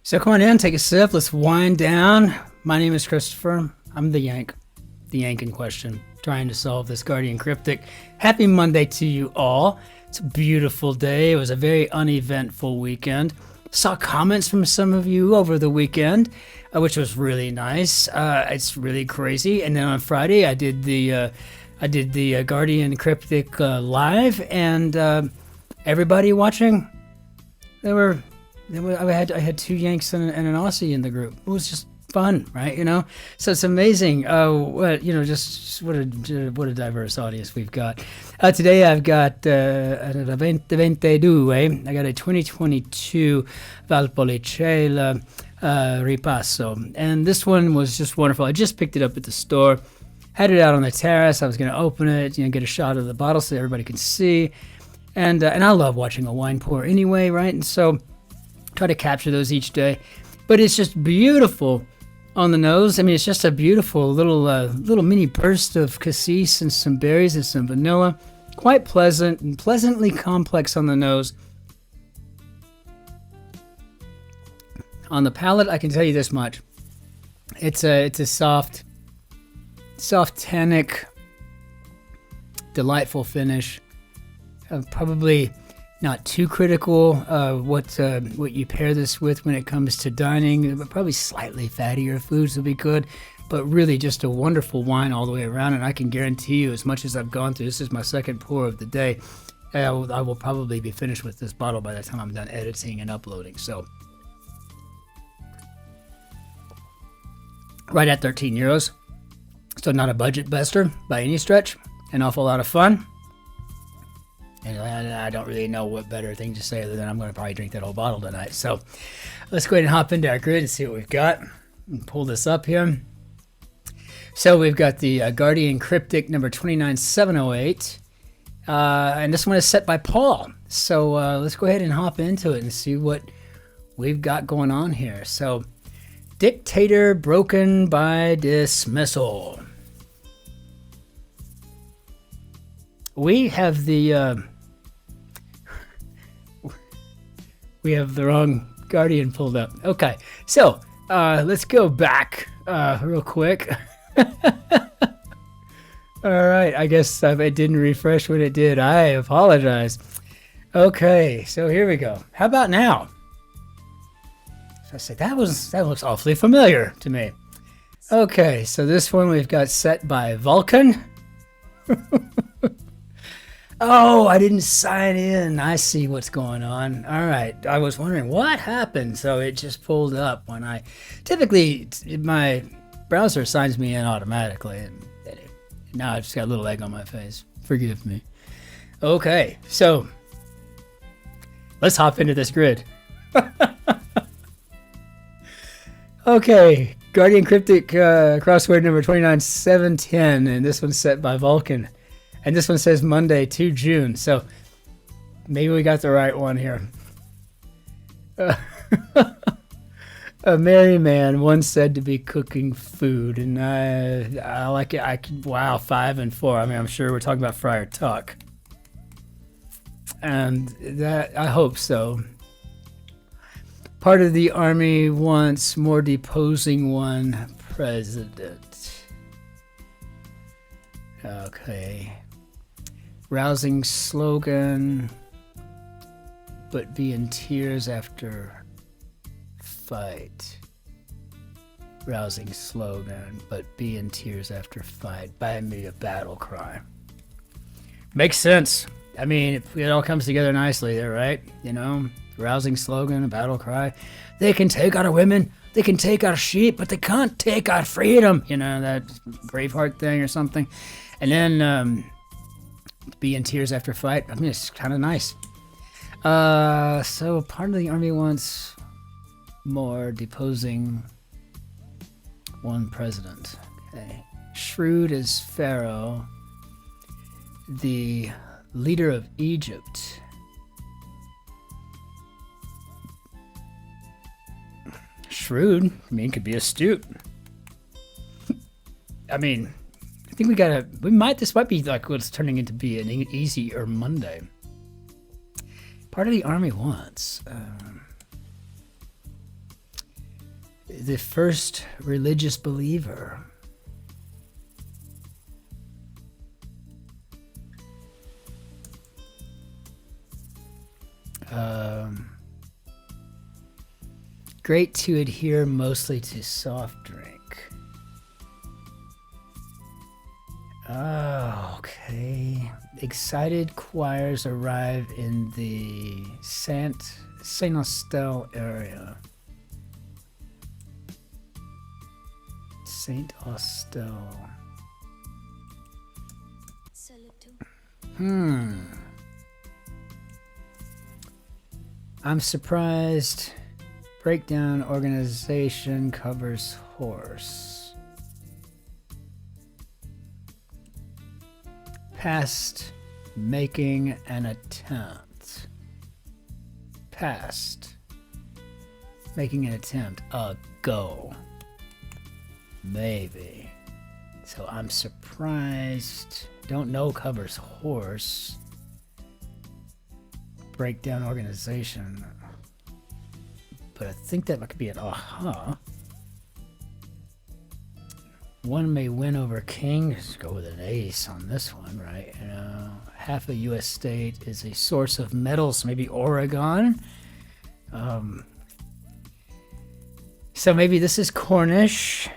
So come on in, take a sip, let's wind down. My name is Christopher. I'm the Yank in question, trying to solve this Guardian Cryptic. Happy Monday to you all. It's a beautiful day. It was a very uneventful weekend. Saw comments from some of you over the weekend, which was really nice. It's really crazy. And then on Friday, I did the Guardian Cryptic live, and everybody watching, I had two Yanks and an Aussie in the group. It was just fun, right? You know, so it's amazing. Just what a diverse audience we've got. Today I've got a 2022. I got a 2022 Valpolicella Ripasso, and this one was just wonderful. I just picked it up at the store, had it out on the terrace. I was going to open it, get a shot of the bottle so everybody can see, and I love watching a wine pour anyway, right? And so try to capture those each day, but it's just beautiful on the nose. I mean, it's just a beautiful little mini burst of cassis and some berries and some vanilla. Quite pleasant and pleasantly complex on the nose. On the palate, I can tell you this much: it's a soft tannic, delightful finish. Probably not too critical what you pair this with when it comes to dining, but probably slightly fattier foods would be good, but really just a wonderful wine all the way around. And I can guarantee you, as much as I've gone through, this is my second pour of the day, I will probably be finished with this bottle by the time I'm done editing and uploading. So right at 13 euros. So not a budget buster by any stretch. An awful lot of fun. And I don't really know what better thing to say other than I'm going to probably drink that whole bottle tonight. So let's go ahead and hop into our grid and see what we've got. And pull this up here. So we've got the Guardian Cryptic number 29708. And this one is set by Paul. So let's go ahead and hop into it and see what we've got going on here. So Dictator broken by dismissal. We have the wrong Guardian pulled up. Okay, so let's go back real quick. All right, I guess it didn't refresh when it did. I apologize. Okay, so here we go. How about now? So I said that looks awfully familiar to me. Okay, so this one we've got set by Vulcan. Oh, I didn't sign in. I see what's going on. All right. I was wondering what happened. So it just pulled up when typically my browser signs me in automatically. And now I just got a little egg on my face. Forgive me. Okay. So let's hop into this grid. Okay. Guardian Cryptic crossword number 29710. And this one's set by Vulcan. And this one says Monday, 2 June. So maybe we got the right one here. A merry man once said to be cooking food. And I like it. Wow, 5 and 4. I mean, I'm sure we're talking about Friar Tuck. And that, I hope so. Part of the army wants more deposing one president. Okay. Rousing slogan, but be in tears after fight. Rousing slogan, but be in tears after fight. Buy me a battle cry. Makes sense. I mean, it all comes together nicely there, right? Rousing slogan, a battle cry. They can take our women, they can take our sheep, but they can't take our freedom. That Braveheart thing or something. And then, be in tears after fight. I mean, it's kind of nice. So part of the army wants more deposing one president. Okay. Shrewd as Pharaoh, the leader of Egypt. Shrewd, could be astute. I mean, I think this might be like what's turning into be an easier Monday. Part of the army wants The first religious believer. Great to adhere mostly to soft drink. Oh, okay. Excited choirs arrive in the Saint-Austell area. Saint-Austell. I'm surprised. Breakdown organization covers horse. Past making an attempt. Past making an attempt. Go. Maybe. So I'm surprised. Don't know covers horse. Breakdown organization. But I think that could be an aha. One may win over king. Just go with an ace on this one, right? Half a U.S. state is a source of metals. Maybe Oregon. So maybe this is Cornish.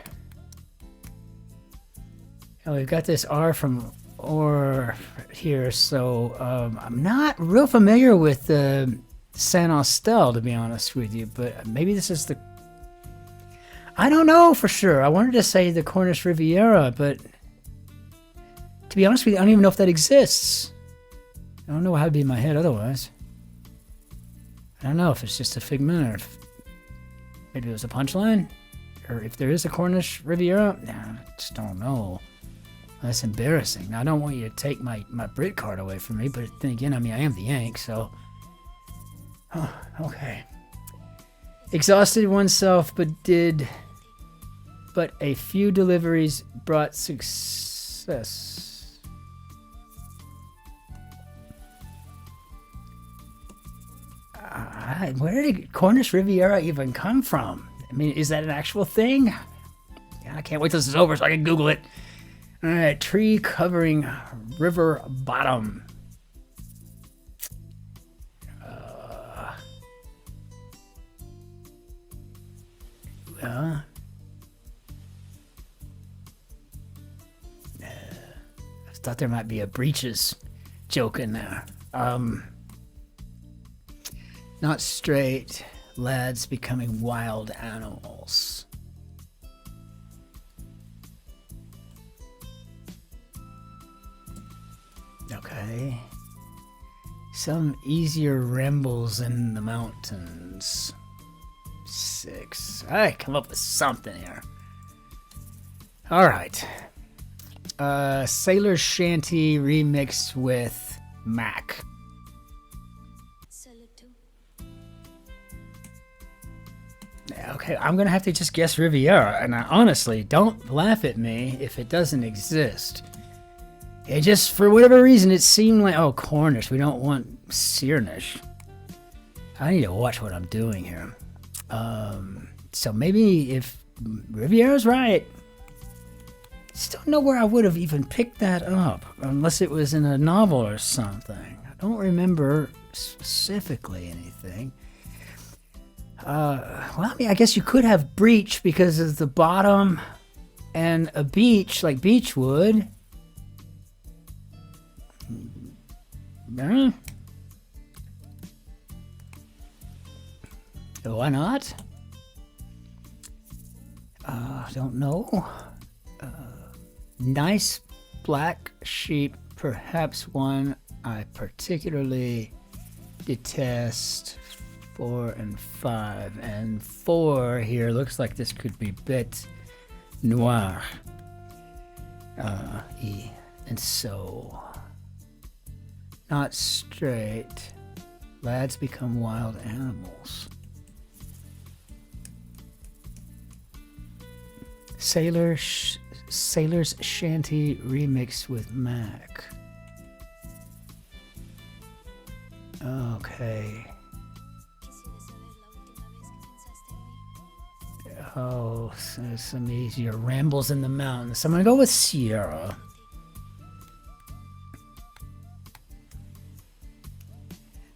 Oh, we've got this R from or here, so I'm not real familiar with the Saint-Austell, to be honest with you, but maybe this is the... I don't know for sure. I wanted to say the Cornish Riviera, but to be honest with you, I don't even know if that exists. I don't know how it'd be in my head otherwise. I don't know if it's just a figment or if maybe it was a punchline, or if there is a Cornish Riviera. I just don't know. That's embarrassing. Now, I don't want you to take my Brit card away from me, but then again, I mean, I am the Yank, so... Oh, okay. Exhausted oneself, but a few deliveries brought success. Where did Cornish Riviera even come from? I mean, is that an actual thing? I can't wait till this is over so I can Google it. All right, tree covering river bottom. I thought there might be a breeches joke in there. Not straight. Lads becoming wild animals. Okay. Some easier rambles in the mountains. 6. I come up with something here. All right. Sailor Shanty remixed with Mac. Okay, I'm gonna have to just guess Riviera, and I honestly don't laugh at me if it doesn't exist. It just, for whatever reason, it seemed like, oh, Cornish. We don't want Searnish. I need to watch what I'm doing here. So maybe if Riviera's right, still know where I would have even picked that up, unless it was in a novel or something. I don't remember specifically anything. Well, I mean, I guess you could have breach because of the bottom and a beach, like Beechwood. Why not? Don't know. Nice black sheep, perhaps one I particularly detest. 4 and 5. And 4 here looks like this could be bête noire. And so, not straight. Lads become wild animals. Sailor's Shanty remixed with Mac. Okay. Oh, some easier rambles in the mountains. So I'm gonna go with Sierra.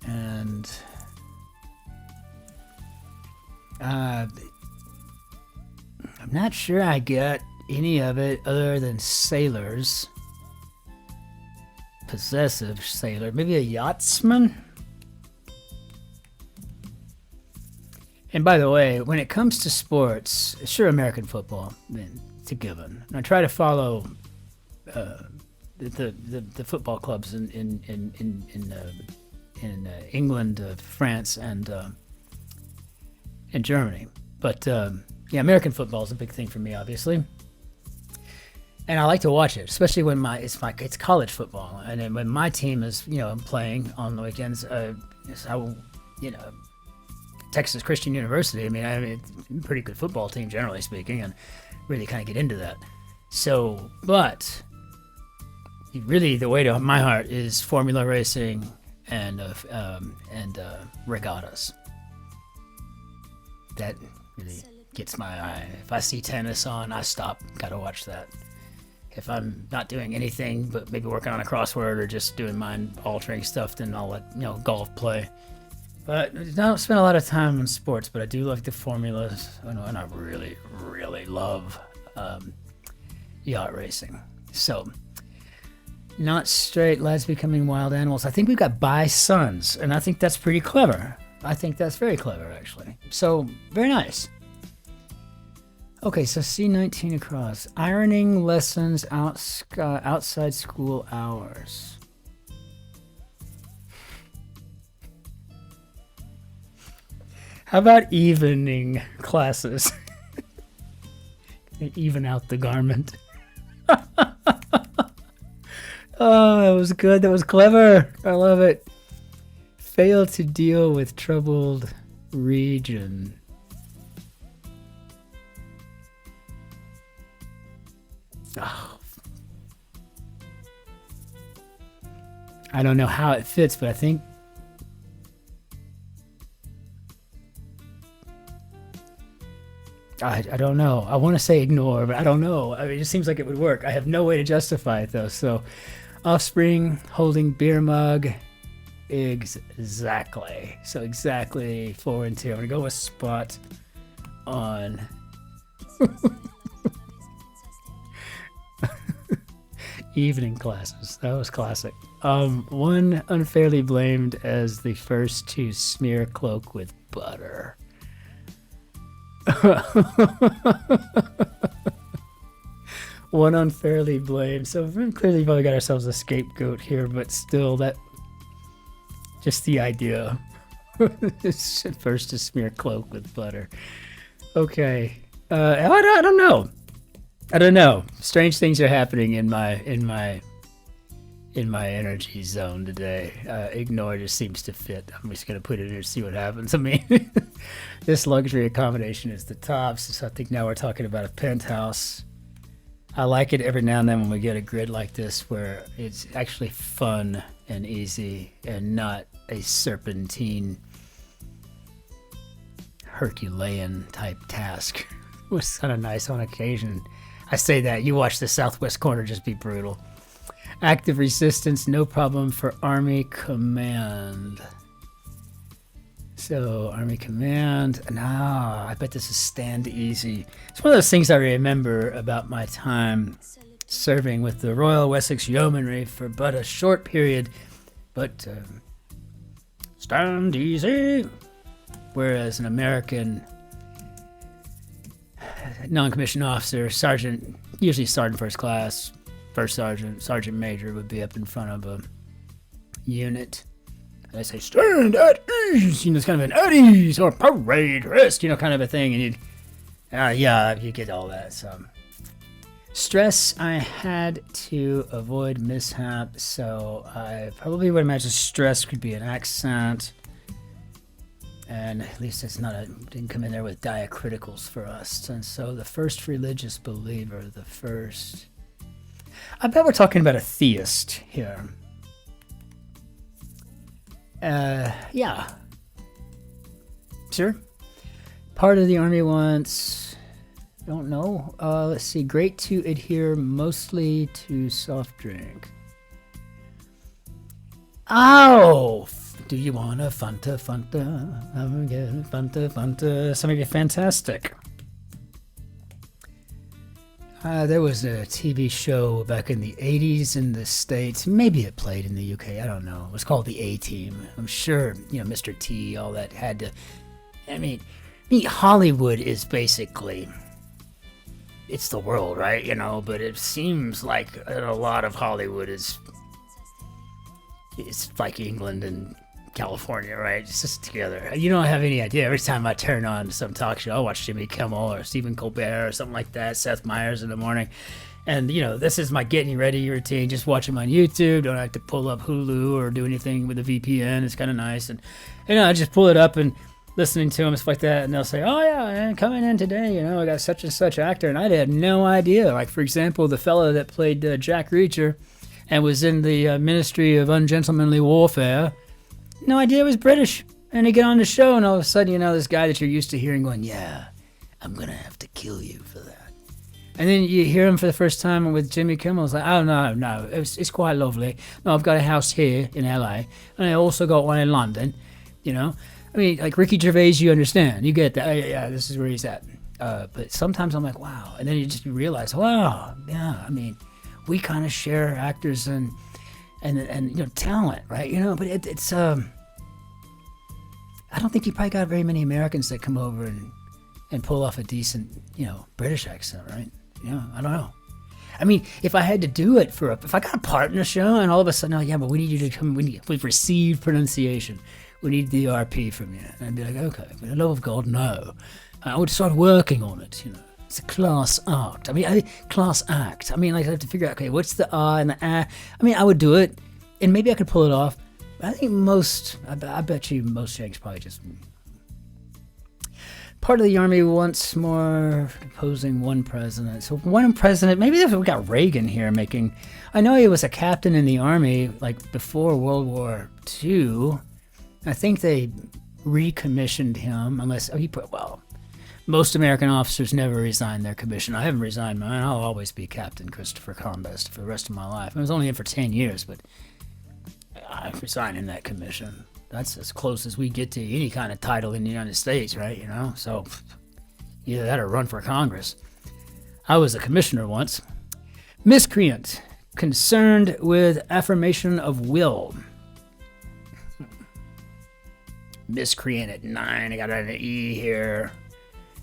And I'm not sure I get any of it other than sailors. Possessive sailor, maybe a yachtsman. And by the way, when it comes to sports, sure, American football, man, it's a given. And I try to follow the football clubs in England, France, and Germany. But yeah, American football is a big thing for me, obviously. And I like to watch it, especially when it's college football, and then when my team is playing on the weekends. Texas Christian University. I mean, it's a pretty good football team, generally speaking, and really kind of get into that. So, but really, the way to my heart is formula racing and regattas. That really gets my eye. If I see tennis on, I stop. Gotta watch that. If I'm not doing anything but maybe working on a crossword or just doing mind-altering stuff, then I'll let golf play. But I don't spend a lot of time on sports, but I do like the formulas, and I really, really love yacht racing. So, not straight lads becoming wild animals. I think we've got by sons, and I think that's pretty clever. I think that's very clever, actually. So, very nice. Okay, so C19 across. Ironing lessons outside school hours. How about evening classes? Even out the garment. Oh, that was good. That was clever. I love it. Fail to deal with troubled region. Oh. I don't know how it fits, but I think I don't know. I want to say ignore, but I don't know. I mean, it just seems like it would work. I have no way to justify it, though. So, offspring holding beer mug. Exactly. So, exactly 4 and 2. I'm going to go with spot on. Evening classes. That was classic. One unfairly blamed as the first to smear cloak with butter. One unfairly blamed. So we clearly probably got ourselves a scapegoat here, but still, that just the idea. First to smear cloak with butter. Okay. I don't know. I don't know. Strange things are happening in my energy zone today. Ignore just seems to fit. I'm just gonna put it in and see what happens. I mean, this luxury accommodation is the tops, so I think now we're talking about a penthouse. I like it every now and then when we get a grid like this where it's actually fun and easy and not a serpentine Herculean type task. It was kind of nice on occasion. I say that, you watch the southwest corner just be brutal. Active resistance, no problem for Army Command. So, Army Command, no, I bet this is stand easy. It's one of those things I remember about my time serving with the Royal Wessex Yeomanry for but a short period, but stand easy. Whereas an American non-commissioned officer, sergeant, usually sergeant first class, first sergeant, sergeant major would be up in front of a unit. And they say, stand at ease, it's kind of an at ease or parade rest, kind of a thing. And you get all that. So, stress, I had to avoid mishap. So I probably would imagine stress could be an accent. And at least it's not didn't come in there with diacriticals for us. And so the first religious believer, I bet we're talking about a theist here. Yeah. Sure. Part of the army once. Don't know. Let's see. Great to adhere mostly to soft drink. Oh! Do you want a Fanta, Fanta? I'm getting Fanta, Fanta. Something fantastic. There was a TV show back in the 80s in the States. Maybe it played in the UK. I don't know. It was called The A-Team. I'm sure, you know, Mr. T, all that had to... I mean, Hollywood is basically... It's the world, right? You know, but it seems like a lot of Hollywood is... It's like England and California, right? It's just together. You don't have any idea. Every time I turn on some talk show, I'll watch Jimmy Kimmel or Stephen Colbert or something like that, Seth Meyers in the morning. And, you know, this is my getting ready routine. Just watch them on YouTube. Don't have to pull up Hulu or do anything with a VPN. It's kind of nice. And, you know, I just pull it up and listening to them, stuff like that. And they'll say, oh, yeah, man, coming in today, you know, I got such and such actor. And I had no idea. Like, for example, the fellow that played Jack Reacher and was in the Ministry of Ungentlemanly Warfare, no idea it was British. And they get on the show, and all of a sudden, you know, this guy that you're used to hearing going, yeah, I'm going to have to kill you for that. And then you hear him for the first time with Jimmy Kimmel. It's like, oh, no, it's quite lovely. No, I've got a house here in LA, and I also got one in London, you know. I mean, like Ricky Gervais, you understand. You get that. Oh, yeah, this is where he's at. But sometimes I'm like, wow. And then you just realize, wow, yeah, I mean, we kind of share actors and you know, talent, right? You know, but it's I don't think you probably got very many Americans that come over and pull off a decent, you know, British accent, right? You know, I don't know. I mean, if I had to do it if I got a part in a show and all of a sudden, oh yeah, but we need you to come, we've received pronunciation, we need the RP from you. And I'd be like, okay, for the love of God, no. I would start working on it, you know. It's a class act. I mean, class act. I mean, like, I have to figure out, okay, what's the R and the A? I mean, I would do it, and maybe I could pull it off. But I think I bet you most Yanks probably just... Part of the army once more opposing one president. So one president, maybe we got Reagan here making... I know he was a captain in the army, like, before World War II. I think they recommissioned him, unless... Most American officers never resign their commission. I haven't resigned mine. I'll always be Captain Christopher .combest for the rest of my life. I was only in for 10 years, but I'm resigning that commission. That's as close as we get to any kind of title in the United States, right? You know, so either that or run for Congress. I was a commissioner once. Miscreant, concerned with affirmation of will. Miscreant at 9. I got an E here.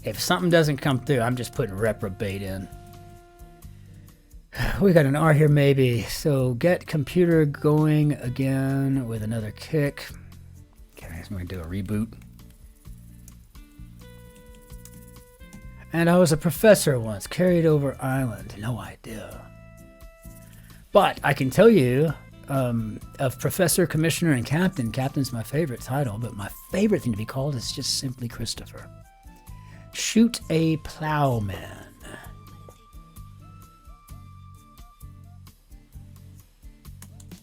If something doesn't come through, I'm just putting reprobate in. We got an R here, maybe. So get computer going again with another kick. Okay, I'm going to do a reboot. And I was a professor once, carried over island. No idea. But I can tell you, of professor, commissioner, and captain. Captain's my favorite title, but my favorite thing to be called is just simply Christopher. Shoot a plowman.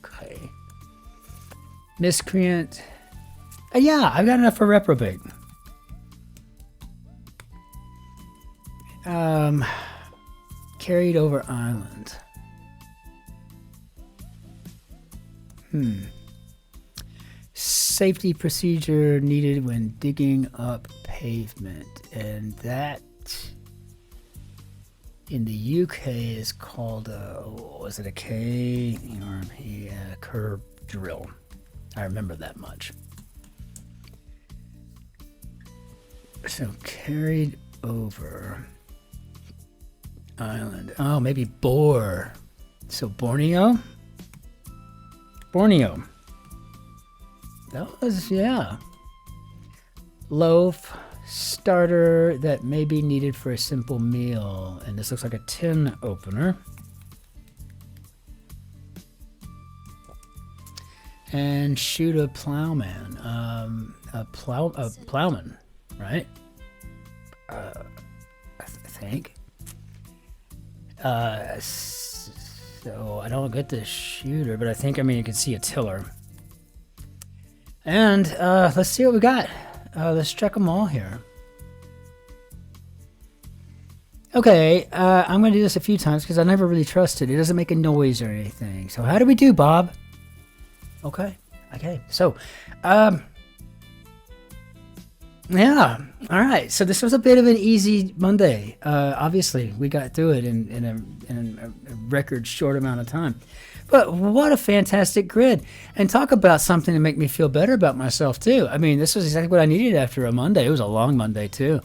Okay. Miscreant. Yeah, I've got enough for reprobate. Carried over island. Safety procedure needed when digging up pavement, and that in the UK is called was it a K or a curb drill? I remember that much. So carried over island. Oh, maybe Bor. So Borneo. That was, yeah. Loaf, starter that may be needed for a simple meal. And this looks like a tin opener. And shoot a plowman. A plowman, right? I think. So I don't get the shooter, but I think, you can see a tiller. And let's see what we got. Let's check them all here. Okay, I'm going to do this a few times because I never really trust it. It doesn't make a noise or anything. So how do we do, Bob? Okay. So, yeah. All right. So this was a bit of an easy Monday. Obviously, we got through it in a record short amount of time. But what a fantastic grid. And talk about something to make me feel better about myself, too. I mean, this was exactly what I needed after a Monday. It was a long Monday, too.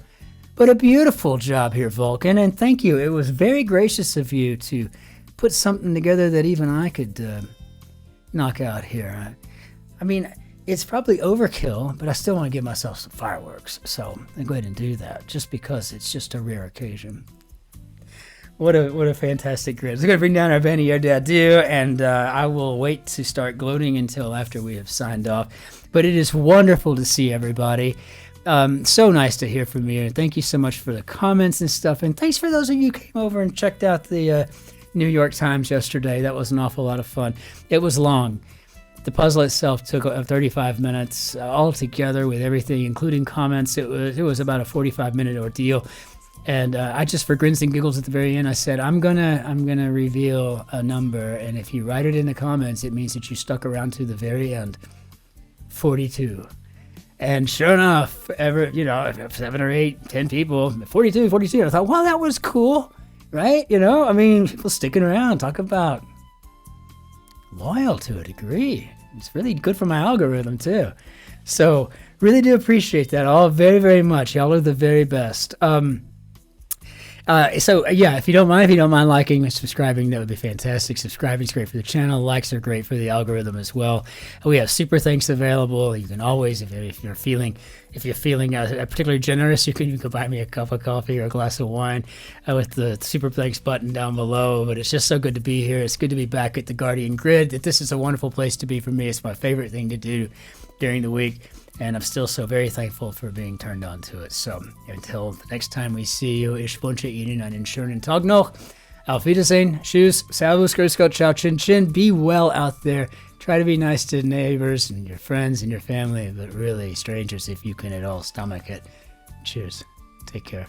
But a beautiful job here, Vulcan. And thank you. It was very gracious of you to put something together that even I could knock out here. I mean, it's probably overkill, but I still want to give myself some fireworks. So I'll go ahead and do that just because it's just a rare occasion. What a fantastic grid. So we're going to bring down our Benny Dadu, and I will wait to start gloating until after we have signed off. But it is wonderful to see everybody. So nice to hear from you. And thank you so much for the comments and stuff. And thanks for those of you who came over and checked out the New York Times yesterday. That was an awful lot of fun. It was long. The puzzle itself took 35 minutes all together with everything, including comments. It was about a 45-minute ordeal. And I just, for grins and giggles at the very end, I said, I'm gonna reveal a number, and if you write it in the comments, it means that you stuck around to the very end. 42. And sure enough, 7 or 8, 10 people, 42. And I thought, well, that was cool, right? I mean, people sticking around, talk about loyal to a degree. It's really good for my algorithm, too. So really do appreciate that all very, very much. Y'all are the very best. So yeah, if you don't mind liking and subscribing, that would be fantastic. Subscribing is great for the channel. Likes are great for the algorithm as well. We have super thanks available. You can always, if you're feeling particularly generous, you can buy me a cup of coffee or a glass of wine with the super thanks button down below. But it's just so good to be here. It's good to be back at the Guardian Grid. This is a wonderful place to be for me. It's my favorite thing to do during the week. And I'm still so very thankful for being turned on to it. So until the next time we see you, ich wünsche Ihnen einen schönen Tag noch. Auf Wiedersehen. Tschüss. Servus, grüß Gott, ciao, Cin-Cin. Be well out there. Try to be nice to neighbors and your friends and your family, but really strangers if you can at all stomach it. Cheers. Take care.